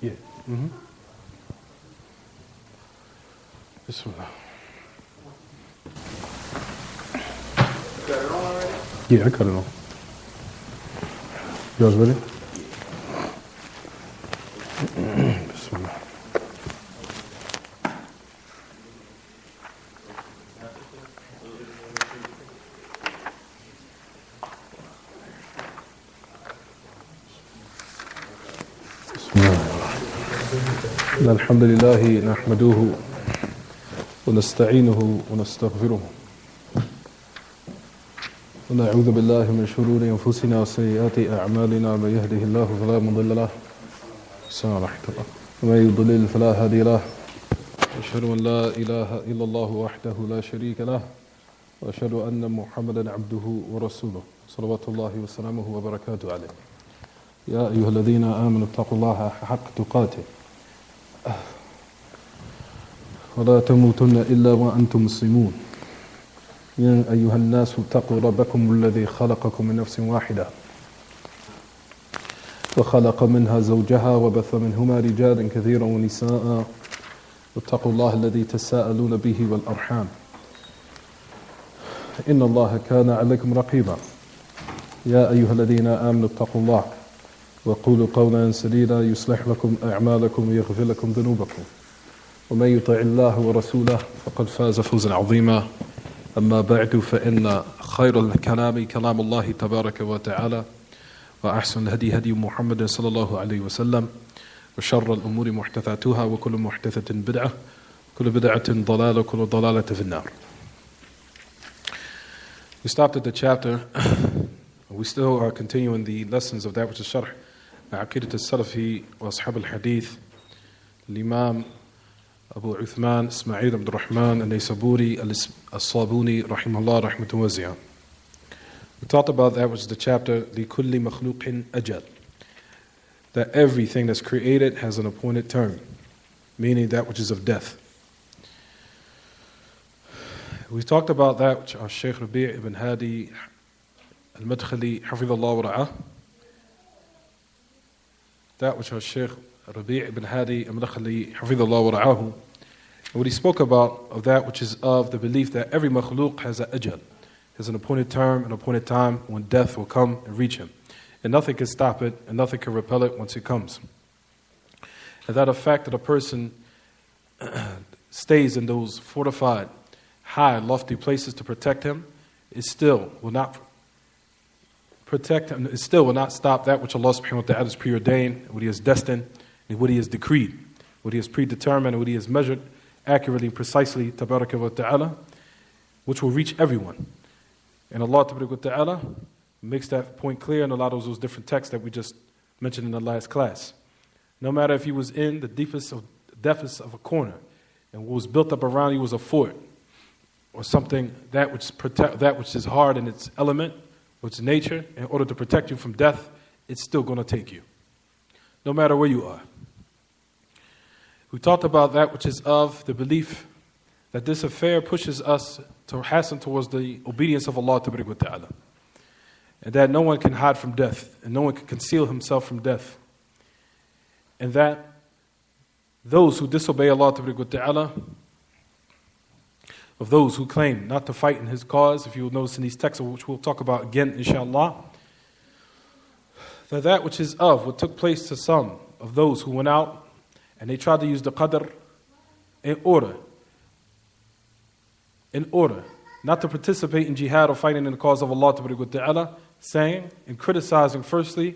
Yeah. Mm-hmm. Bismillah. You got it on already? Yeah, I cut it on. You guys ready? Bismillah. إن الحمد لله نحمده ونستعينه ونستغفره ونعوذ بالله من شرور أنفسنا وسيئات أعمالنا من يهده الله فلا مضل له ومن يضلل فلا هادي له أشهد أن لا إله إلا الله وحده لا شريك له وأشهد أن محمدا عبده ورسوله صلوات الله وسلامه وبركاته عليه يا أيها الذين آمنوا اتقوا الله حق تقاته ولا تموتن إلا وأنتم مسلمون يا أيها الناس اتقوا ربكم الذي خلقكم من نفس واحدة وخلق منها زوجها وبث منهما رجالا كثيرا ونساء واتقوا الله الذي تساءلون به والأرحام إن الله كان عليكم رقيبا يا أيها الذين آمنوا اتقوا الله وقولوا قولا سديدا يصلح لكم أعمالكم ويغفر لكم ذنوبكم ومن يطع الله ورسوله فقد فاز فوزا عظيما أما بعد فإن خير الكلام كلام الله تبارك وتعالى وأحسن الهدي هدي محمد صلى الله عليه وسلم وشر الأمور محدثاتها وكل محدثة بدعة كل بدعة ضلالة وكل ضلالة في النار. We stopped at the chapter. We still are continuing the lessons of that which is Sharh Aqidat al-Salafi wa Ashab al-Hadith, Imam Abu Uthman Ismail Abdur-Rahman al-Naysaburi al-Sabuni rahimahullah rahmatun wasi'ah. We talked about that which is the chapter لِكُلِّ مَخْلُوقٍ أَجَلٍ, that everything that's created has an appointed term, meaning that which is of death. We talked about that which our Shaykh Rabi' ibn Hadi al-Madkhali hafidhullah wa ra'ah, that which our Shaykh Rabi' ibn Hadi al-Madkhali hafidhullah wa ra'ahu, and what he spoke about of that which is of the belief that every makhluk has an ajal, has an appointed term, an appointed time when death will come and reach him. And nothing can stop it, and nothing can repel it once it comes. And that the fact that a person stays in those fortified, high, lofty places to protect him, it still will not protect him, it still will not stop that which Allah subhanahu wa ta'ala has preordained, what He has destined, and what He has decreed, what He has predetermined, and what He has measured accurately and precisely, tabaraka wa ta'ala, which will reach everyone. And Allah tabaraka wa ta'ala makes that point clear in a lot of those different texts that we just mentioned in the last class. No matter if he was in the deepest of a corner, and what was built up around you was a fort, or something that which is hard in its element, or its nature, in order to protect you from death, it's still going to take you, no matter where you are. We talked about that which is of the belief that this affair pushes us to hasten towards the obedience of Allah Ta'ala, and that no one can hide from death, and no one can conceal himself from death, and that those who disobey Allah Ta'ala, of those who claim not to fight in His cause, if you will notice in these texts, which we'll talk about again, inshallah, that which is of what took place to some of those who went out and they tried to use the qadr in order not to participate in jihad or fighting in the cause of Allah Ta'ala, saying and criticizing firstly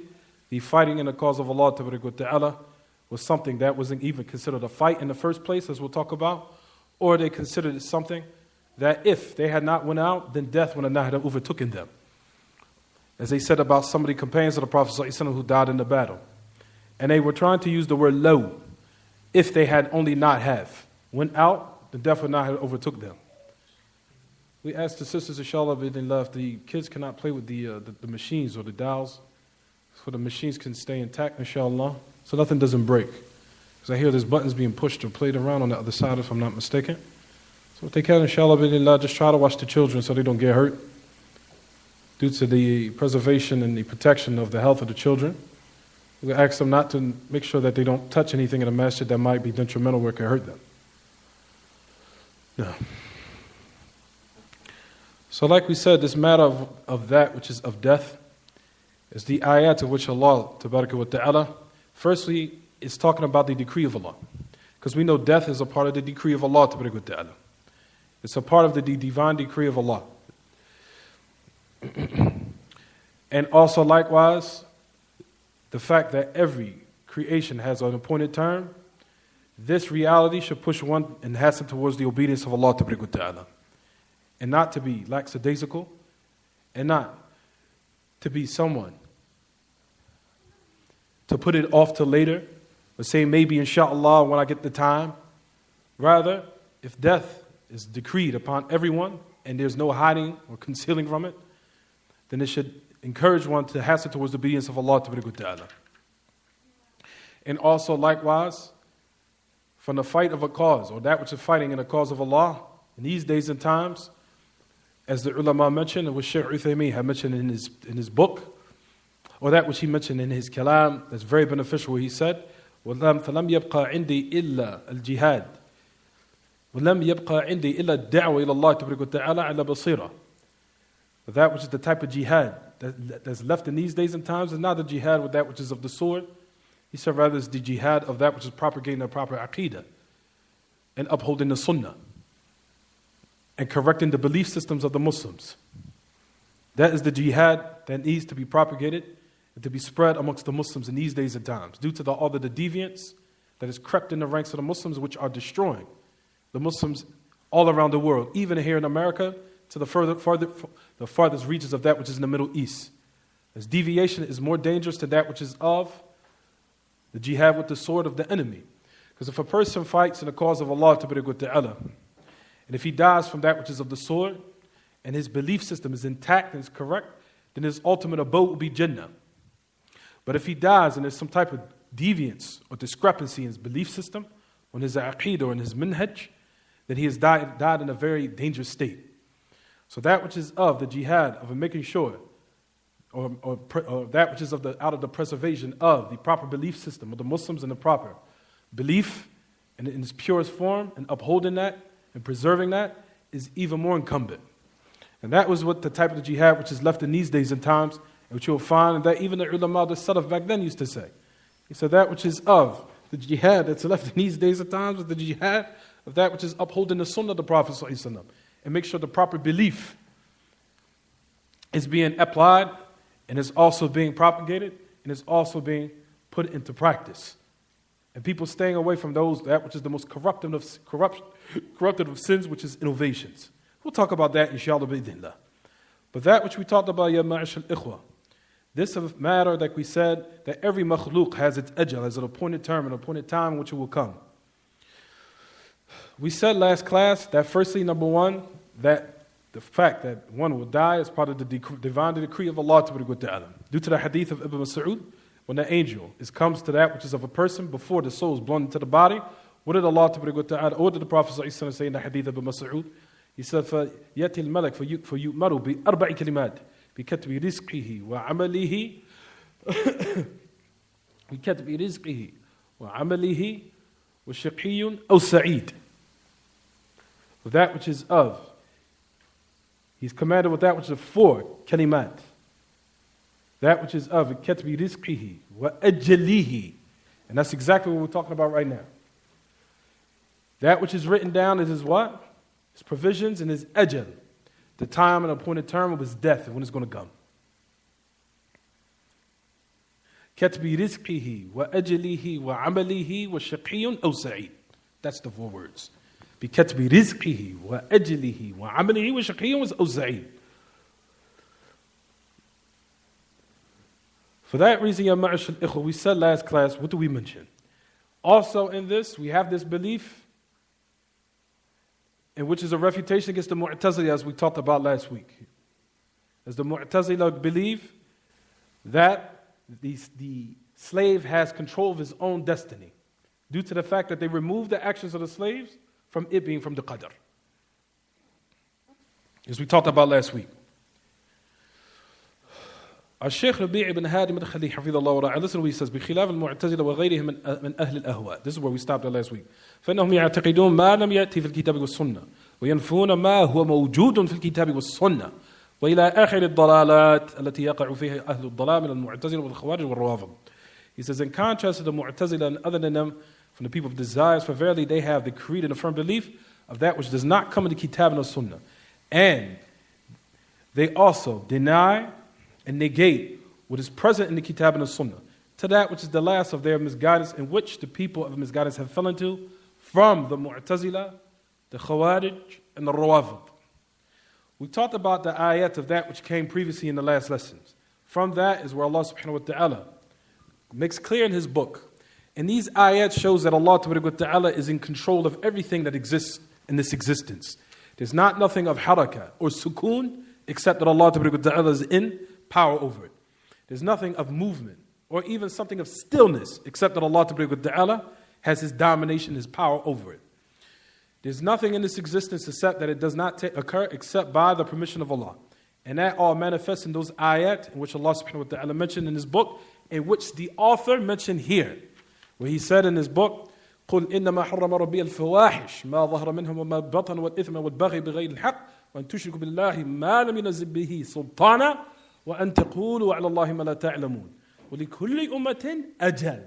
the fighting in the cause of Allah Ta'ala was something that wasn't even considered a fight in the first place, as we'll talk about, or they considered it something that if they had not went out, then death would not have overtaken them. As they said about some of the companions of the Prophet ﷺ who died in the battle. And they were trying to use the word low. If they had only not have went out, then death would not have overtook them. We asked the sisters, inshallah, if the kids cannot play with the machines or the dials, so the machines can stay intact, inshallah, so nothing doesn't break. Because I hear there's buttons being pushed or played around on the other side, if I'm not mistaken. So if they can, inshallah, just try to watch the children so they don't get hurt, due to the preservation and the protection of the health of the children. We ask them not to make sure that they don't touch anything in the masjid that might be detrimental where it could hurt them. No. So like we said, this matter of that which is of death is the ayat of which Allah tabaraka wa ta'ala, firstly, is talking about the decree of Allah. Because we know death is a part of the decree of Allah tabaraka wa ta'ala. It's a part of the divine decree of Allah. And also likewise, the fact that every creation has an appointed term, this reality should push one and hasten towards the obedience of Allah tabaraka wa ta'ala. And not to be lackadaisical, and not to be someone to put it off till later, or say maybe inshallah when I get the time. Rather, if death is decreed upon everyone and there's no hiding or concealing from it, then it should encourage one to hasten towards the obedience of Allah ta'ala. And also likewise, from the fight of a cause, or that which is fighting in the cause of Allah, in these days and times, as the ulama mentioned, and what Shaykh Uthaymeen had mentioned in his book, or that which he mentioned in his kalam, that's very beneficial, where he said, فَلَمْ يَبْقَى عِنْدِي إِلَّا الْجِهَادِ وَلَمْ يَبْقَى عِنْدِي إِلَّا الدَّعْوَ إِلَى اللَّهِ تَبَارَكَ وَتَعَالَى عَلَى بَصِيرَةٍ. That which is the type of jihad that's left in these days and times is not the jihad with that which is of the sword. He said rather it's the jihad of that which is propagating the proper aqeedah and upholding the sunnah and correcting the belief systems of the Muslims. That is the jihad that needs to be propagated and to be spread amongst the Muslims in these days and times, due to all of the deviance that has crept in the ranks of the Muslims, which are destroying the Muslims all around the world, even here in America, to the farthest reaches of that which is in the Middle East. As deviation is more dangerous to that which is of the jihad with the sword of the enemy. Because if a person fights in the cause of Allah ta'ala, and if he dies from that which is of the sword, and his belief system is intact and is correct, then his ultimate abode will be Jannah. But if he dies and there's some type of deviance or discrepancy in his belief system, on his aqeedah or in his minhaj, then he has died in a very dangerous state. So that which is of the jihad, of making sure, or that which is out of the preservation of the proper belief system of the Muslims and the proper belief in its purest form, and upholding that and preserving that is even more incumbent. And that was what the type of jihad which is left in these days and times, and which you'll find that even the ulama, the Salaf back then used to say. He said that which is of the jihad that's left in these days and times is the jihad of that which is upholding the sunnah of the Prophet ﷺ, and make sure the proper belief is being applied and is also being propagated and is also being put into practice. And people staying away from that which is the most corruptive of sins, which is innovations. We'll talk about that inshallah bi'idhnillah. But that which we talked about, ya ma'ashal ikhwa, this is a matter that we said that every makhluk has its ajal, has an appointed term, an appointed time in which it will come. We said last class that firstly, number one, that the fact that one will die is part of the divine decree of Allah ta'ala. Due to the hadith of Ibn Mas'ud, when the angel comes to that which is of a person before the soul is blown into the body, what did Allah ta'ala, or did the Prophet say in the hadith of Ibn Mas'ud? He said, فَيَأْتِي الْمَلَكْ فَيُؤْمَرُ بِأَرْبَعِ كَلِمَاتٍ بِكَتْبِ رِزْقِهِ وَعَمَلِهِ بِكَتْبِ رِزْقِهِ وَعَمَلِهِ وَشَقِيٌّ أَوْ سَعِيدٌ. That which is of. He's commanded with that which is of 4 kalimat. That which is of بِكَتْبِ رِزْقِهِ وَأَجَلِهِ. And that's exactly what we're talking about right now. That which is written down is his what? His provisions and his ajal, the time and appointed term of his death and when it's going to come. كَتْبِ رِزْقِهِ وَأَجَلِهِ وَعَمَلِهِ وَشَقِيٌّ أَوْ سَعِيدٌ. That's the 4 words. بِكَتْبِ رِزْقِهِ وَأَجَلِهِ وَعَمَلِهِ وَشَقِيٌّ أَوْ سَعِيدٌ. For that reason, ya ma'ashal ikhwa, we said last class, what do we mention? Also in this, we have this belief, and which is a refutation against the Mu'tazila, as we talked about last week. As the Mu'tazila believe that the slave has control of his own destiny, due to the fact that they remove the actions of the slaves from it being from the qadr. As we talked about last week. Shaykh Rabi' ibn Hadi Madkhali Hafidhullah wa Ra'ah, listen to what he says, بخلاف المعتزلة وغيرهم من أهل الأهواء. This is where we stopped at last week. فإنهم يعتقدون ما لم يأتي في الكتاب والسنة وينفون ما هو موجود في الكتاب والسنة وإلى آخر الضلالات التي يقع فيها أهل الضلال من المعتزلة والخوارج والروافض. He says, in contrast to the Mu'tazila and other than them, from the people of desires, for verily they have the creed and a firm belief of that which does not come in the Kitab and the Sunnah. And they also deny and negate what is present in the Kitab and the Sunnah, to that which is the last of their misguidance, in which the people of misguidance have fell into, from the Mu'tazila, the Khawarij, and the Rawafid. We talked about the ayat of that which came previously in the last lessons. From that is where Allah subhanahu wa ta'ala makes clear in His book. And these ayat shows that Allah wa ta'ala is in control of everything that exists in this existence. There's not nothing of harakah or sukoon except that Allah wa ta'ala is in power over it. There's nothing of movement or even something of stillness except that Allah wa ta'ala has His domination, His power over it. There's nothing in this existence except that it does not occur except by the permission of Allah. And that all manifests in those ayat in which Allah subhanahu wa ta'ala mentioned in His book, in which the author mentioned here, where he said in his book, قُلْ إِنَّمَا حَرَّمَ رَبِّيَ الْفَوَاحِشَ مَا ظَهَرَ مِنْهُ وَمَا بَطَنَ وَالْإِثْمَ وَالْبَغْيَ بِغَيْرِ الْحَقِّ وَأَن تُشْرِكُوا بِاللَّهِ مَا لَمْ يُنَزِّلْ بِهِ سُلْطَانًا وَأَن تَقُولُوا عَلَى اللَّهِ مَا لَا تَعْلَمُونَ وَلِكُلِّ أُمَّةٍ أَجَلٌ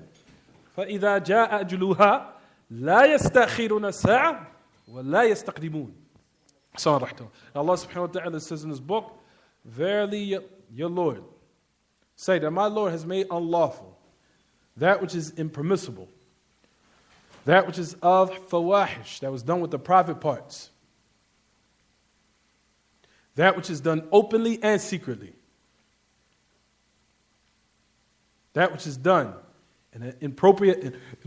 فَإِذَا جَاءَ أَجْلُهَا لَا يَسْتَأْخِرُونَ سَاعَةً وَلَا يَسْتَقْدِمُونَ. Allah subhanahu wa ta'ala says in His book, verily your Lord, say that my Lord has made unlawful that which is impermissible, that which is of fawahish, that was done with the private parts, that which is done openly and secretly, that which is done in an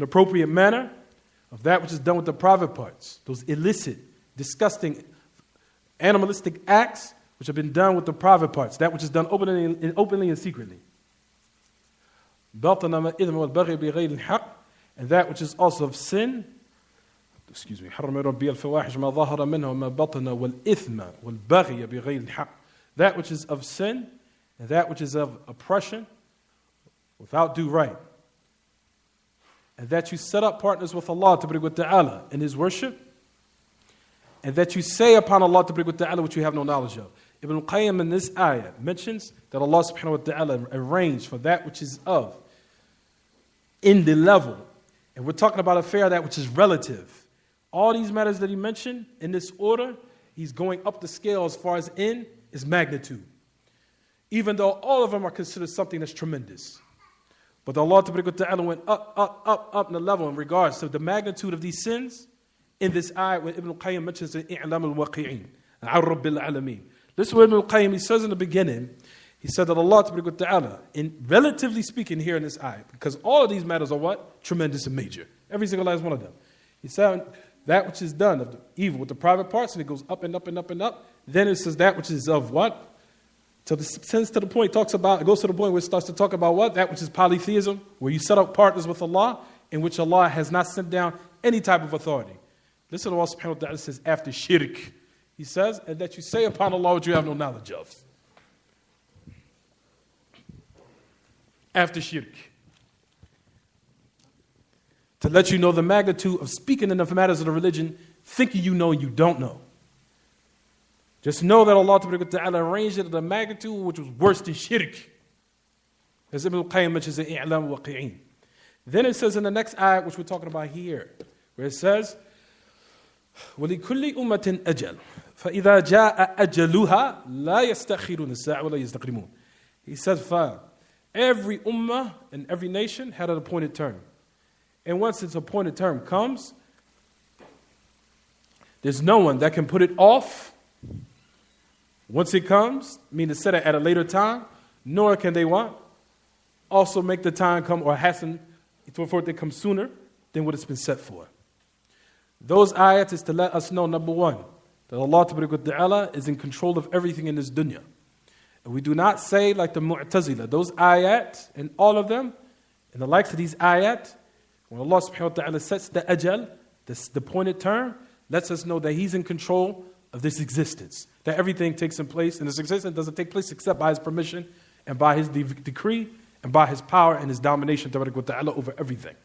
appropriate manner, of that which is done with the private parts, those illicit, disgusting, animalistic acts which have been done with the private parts, that which is done openly and secretly. And that which is also of sin, that which is of sin, and that which is of oppression, without due right. And that you set up partners with Allah Ta'ala in His worship, and that you say upon Allah Ta'ala which you have no knowledge of. Ibn al-Qayyim in this ayah mentions that Allah subhanahu wa ta'ala arranged for that which is of in the level. And we're talking about a fair that which is relative. All these matters that he mentioned in this order, he's going up the scale as far as in his magnitude. Even though all of them are considered something that's tremendous. But Allah Ta'ala went up in the level in regards to the magnitude of these sins in this ayah when Ibn al-Qayyim mentions the i'lam al-waqi'in, al-rabbil alameen. This is what Ibn al-Qayyim, he says in the beginning, he said that Allah Ta'ala, in relatively speaking here in this ayah, because all of these matters are what? Tremendous and major. Every single last one of them. He said that which is done of the evil with the private parts, and it goes up and up and up and up. Then it says that which is of what? So it goes to the point where it starts to talk about what? That which is polytheism, where you set up partners with Allah, in which Allah has not sent down any type of authority. Listen to Allah subhanahu wa ta'ala says after shirk. He says, and that you say upon Allah what you have no knowledge of. After shirk. To let you know the magnitude of speaking in the matters of the religion, thinking you know and you don't know. Just know that Allah Ta'ala arranged it at a magnitude which was worse than shirk. As Ibn al-Qayyim mentions in i'lam waqi'in. Then it says in the next ayat, which we're talking about here, where it says, وَلِكُلِّ أُمَّةٍ أَجَلٌ فَإِذَا جَاءَ أَجَلُهَا لَا يَسْتَأْخِرُونَ السَّاعَةَ وَلَا يَسْتَقْدِمُونَ. He says, every ummah and every nation had an appointed term. And once its appointed term comes, there's no one that can put it off once it comes, meaning set it at a later time, nor can they what? Also make the time come or hasten for it to come sooner than what it's been set for. Those ayats is to let us know, number one, that Allah Ta'ala is in control of everything in this dunya. And we do not say like the Mu'tazila, those ayat and all of them, and the likes of these ayat, when Allah subhanahu wa ta'ala sets the ajal, the appointed term, lets us know that He's in control of this existence. That everything takes in place, and this existence doesn't take place except by His permission and by His decree, and by His power and His domination over everything.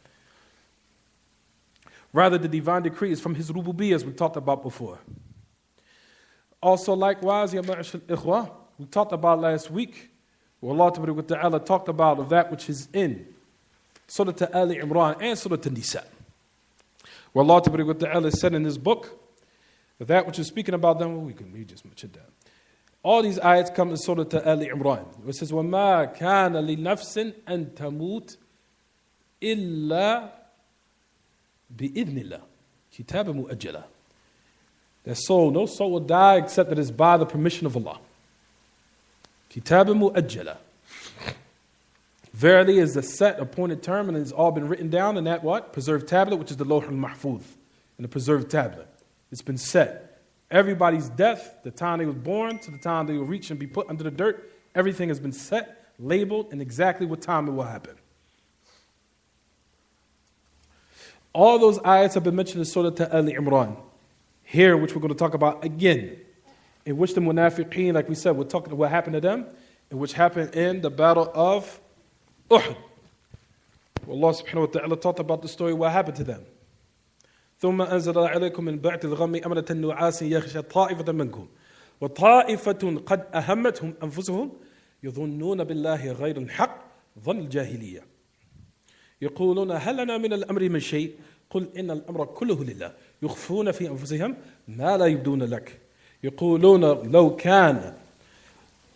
Rather, the divine decree is from His rububiyyah, as we talked about before. Also, likewise, ya ma'ashal ikhwah, we talked about last week, where Allah Ta'ala talked about of that which is in Surah Ali Imran and Surah Nisa. Where Allah Ta'ala said in His book, that which is speaking about them, we just mentioned that. All these ayats come in Surah Ali Imran. It says, وَمَا كَانَ لِنَفْسٍ أَن تَمُوتْ إِلَّا بِإِذْنِ اللَّهِ كِتَابًا مُؤَجَّلًا. No soul will die except that it's by the permission of Allah. كِتَابًا مُؤَجَّلًا. Verily is the set appointed term, and it's all been written down in that what? Preserved tablet, which is the Lawh al-Mahfuz, in the preserved tablet. It's been set. Everybody's death, the time they was born to the time they will reach and be put under the dirt, everything has been set, labeled, and exactly what time it will happen. All those ayats have been mentioned in Surah Ali Imran. Here, which we're going to talk about again, in which the munafiqeen, like we said, we're talking about what happened to them, and which happened in the battle of Uhud. Allah subhanahu wa ta'ala talked about the story, what happened to them. ثم أنزل عليكم من بعد الغم أمنة نعاس يغشى طائفة منكم وطائفة قد أهمتهم أنفسهم يظنون بالله غير الحق ظن الجاهلية يقولون هل لنا من الأمر من شيء قل إن الأمر كله لله يخفون في أنفسهم ما لا يبدون لك يقولون لو كان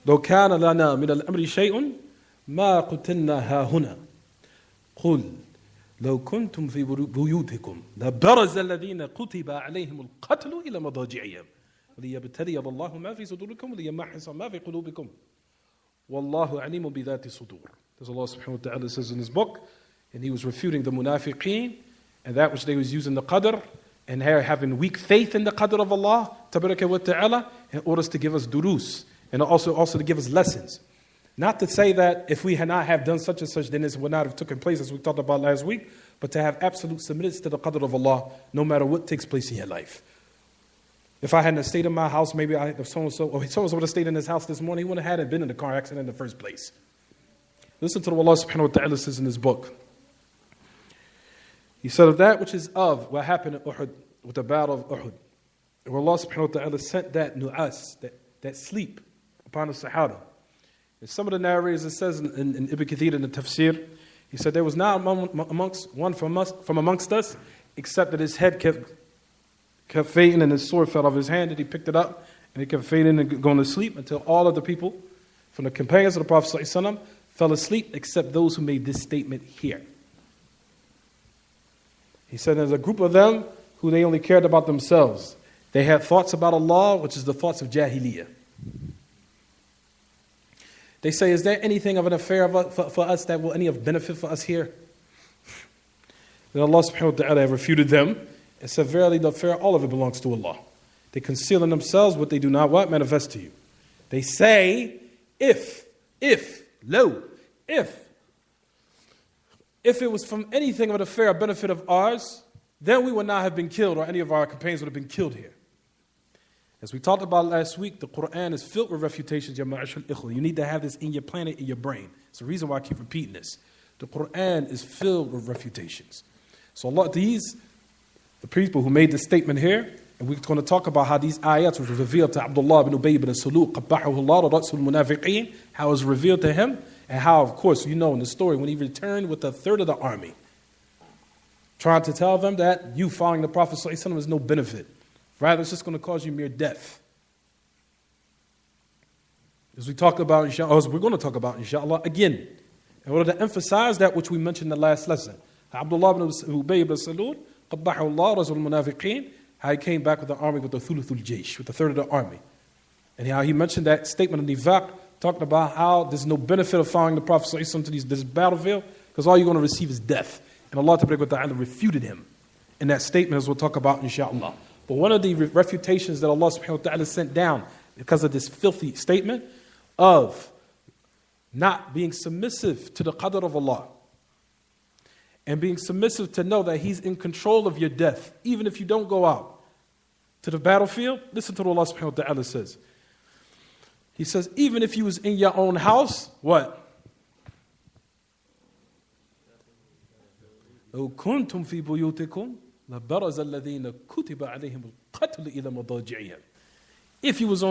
لنا من الأمر شيء ما قتلنا هاهنا قل لو كنتم في بيوتكم لبرز الذين كتب عليهم القتل إلى مضاجعهم ليبتلي الله ما في صدوركم وليمحص ما في قلوبكم والله عليم بذات الصدور. As Allah subhanahu wa ta'ala says in His book, and He was refuting the munafiqeen and that which they was using the qadr and having weak faith in the qadr of Allah tabaraka wa ta'ala in order to give us durus and also to give us lessons. Not to say that if we had not have done such and such, then this would not have taken place as we talked about last week, but to have absolute submittance to the qadr of Allah, no matter what takes place in your life. If I hadn't stayed in my house, maybe if so-and-so would have stayed in his house this morning, he wouldn't have been in a car accident in the first place. Listen to what Allah subhanahu wa ta'ala says in His book. He said of that which is of what happened at Uhud, with the battle of Uhud, where Allah subhanahu wa ta'ala sent that nu'as, that sleep upon the Sahaba. In some of the narrators, it says in Ibn Kathir in the Tafsir, he said there was not amongst one from amongst us, except that his head kept fading and his sword fell off his hand, and he picked it up and he kept fading and going to sleep until all of the people from the companions of the Prophet ﷺ fell asleep, except those who made this statement here. He said there's a group of them who they only cared about themselves. They had thoughts about Allah, which is the thoughts of Jahiliyyah. They say, is there anything of an affair for us that will any of benefit for us here? Then Allah subhanahu wa ta'ala refuted them and said, verily the affair, all of it belongs to Allah. They conceal in themselves what they do not what? Manifest to you. They say, if it was from anything of an affair or benefit of ours, then we would not have been killed, or any of our companions would have been killed here. As we talked about last week, the Quran is filled with refutations, ya ma'ashal ikhwa. You need to have this in your planet, in your brain. It's the reason why I keep repeating this. The Quran is filled with refutations. So Allah, the people who made this statement here, and we're going to talk about how these ayats which was revealed to Abdullah ibn Ubay ibn Salul, قَبَّحَهُ اللَّهُ رَأْسُ الْمُنَافِقِينَ, how it was revealed to him, and how, of course, you know in the story, when he returned with a third of the army, trying to tell them that you following the Prophet ﷺ is no benefit. Rather, it's just going to cause you mere death. As we talked about, inshallah, we're going to talk about, inshallah, again, in order to emphasize that which we mentioned in the last lesson. Abdullah ibn Ubay ibn Salul, قَبَّحَهُ اللَّهُ رَسُولُ الْمُنَافِقِينَ, how he came back with the army, with the thuluthul jaysh, with a third of the army. And how he mentioned that statement of nifaq, talking about how there's no benefit of following the Prophet ﷺ to this battlefield, because all you're going to receive is death. And Allah Ta'ala refuted him in that statement, as we'll talk about, inshallah. But one of the refutations that Allah subhanahu wa ta'ala sent down because of this filthy statement of not being submissive to the qadr of Allah and being submissive to know that He's in control of your death, even if you don't go out to the battlefield. Listen to what Allah subhanahu wa ta'ala says. He says, even if you was in your own house, what? لو كنتم في بيوتكم لبرز الذين كتب عليهم القتل إلى مضاجعهم. If you was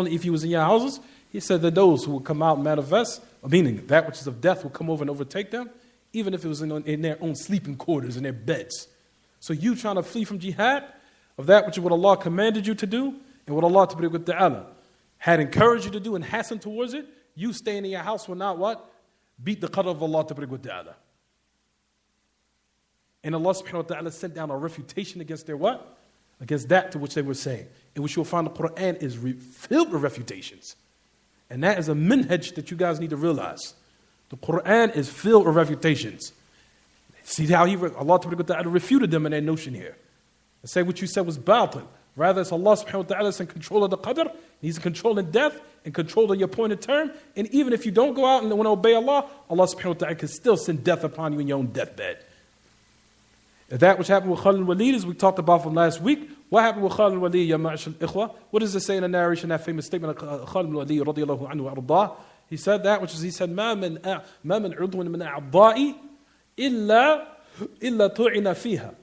in your houses, he said that those who would come out and manifest, meaning that which is of death will come over and overtake them, even if it was in their own sleeping quarters, in their beds. So you trying to flee from jihad, of that which is what Allah commanded you to do, and what Allah Ta'ala had encouraged you to do and hastened towards it, you staying in your house will not what? Beat the qadr of Allah Ta'ala. And Allah subhanahu wa ta'ala sent down a refutation against their what? Against that to which they were saying. In which you'll find the Quran is filled with refutations. And that is a minhaj that you guys need to realize. The Quran is filled with refutations. See how Allah Ta'ala refuted them in that notion here. And say what you said was batil. Rather, it's Allah subhanahu wa ta'ala is in control of the qadr. He's in control of death, in control of your appointed term. And even if you don't go out and want to obey Allah, Allah subhanahu wa ta'ala can still send death upon you in your own deathbed. That which happened with Khalid al-Walid, as we talked about from last week, what happened with Khalid al-Walid, ya ma'ashal ikhwa? What does it say in the narration, that famous statement of Khalid al-Walid, radiyallahu anhu ardah? He said that, which is, he said, مَا مِنْ عُضْوٍ مِنْ أَعْضَائِ إِلَّا طُعِنَ فِيهَا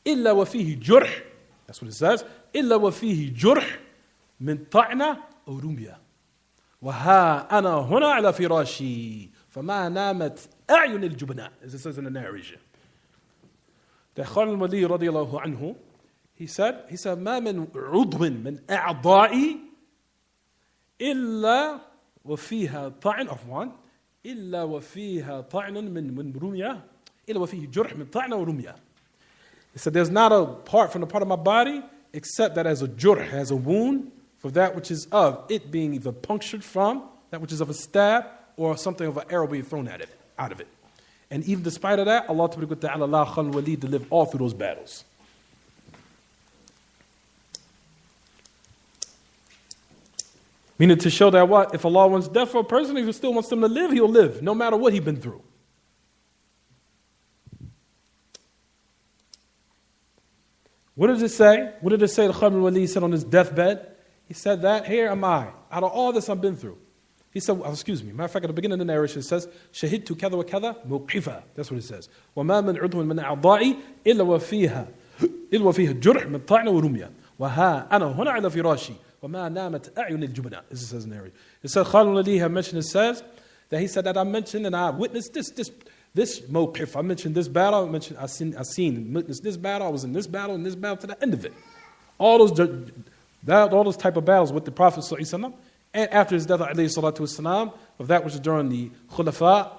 إِلَّا وَفِيهِ جُرْحٍ. That's what it says. إِلَّا وَفِيهِ جُرْحٍ مِنْ طَعْنَ أَوْ رُمْيَةٍ وَهَا أَنَا هُنَا عَلَى فِرَاشِي فَمَا نَامَتْ أَعْيُنِ الْجُبْنَاءِ, as it says in the narration. That Khalid al-Walid radiyallahu anhu, he said, مَا مِنْ عُضْوٍ مِنْ أَعْضَائِ إِلَّا وَفِيهَا طَعْنٌ عفوا إِلَّا وَفِيهَا طَعْنٌ مِنْ رُمْيَةٍ إِلَّا وَفِيهِ جُرْحٌ مِنْ طَعْنَ وَرُمْيَةٍ. He said, there's not a part from the part of my body except that as a jurh, has a wound for that which is of it being either punctured from, that which is of a stab, or something of an arrow being thrown at it, out of it. And even despite of that, Allah Ta'ala allowed Khalid al-Walid to live all through those battles. Meaning to show that what? If Allah wants death for a person, if He still wants them to live, He'll live, no matter what he's been through. What does it say? What did it say that Khalid al-Walid said on his deathbed? He said that, here am I, out of all this I've been through. He said, matter of fact, at the beginning of the narration it says, شَهِدْتُ كَذَا وَكَذَا مُوقِفًا. That's what it says. وَمَا مِنْ عُضْوٍ مِنْ أَعْضَائِ إِلَّا وَفِيهَا جُرْحٌ مِنْ طَعْنَ وَرُمْيَةٍ وَهَا أَنَا هُنَا عَلَى فِرَاشِي وَمَا نَامَتْ أَعْيُنِ الْجُبْنَاءِ. This it says in the narration. It said, Khalid al-Walid had mentioned, it says, that he said that I mentioned and I witnessed this mawqif. I mentioned this battle, I seen witnessed this battle, I was in this battle, and this battle to the end of it. All those type of battles with the Prophet sallallahu alaihi wasallam. And after his death, alayhi salatu wasalam, of that which is during the Khulafa,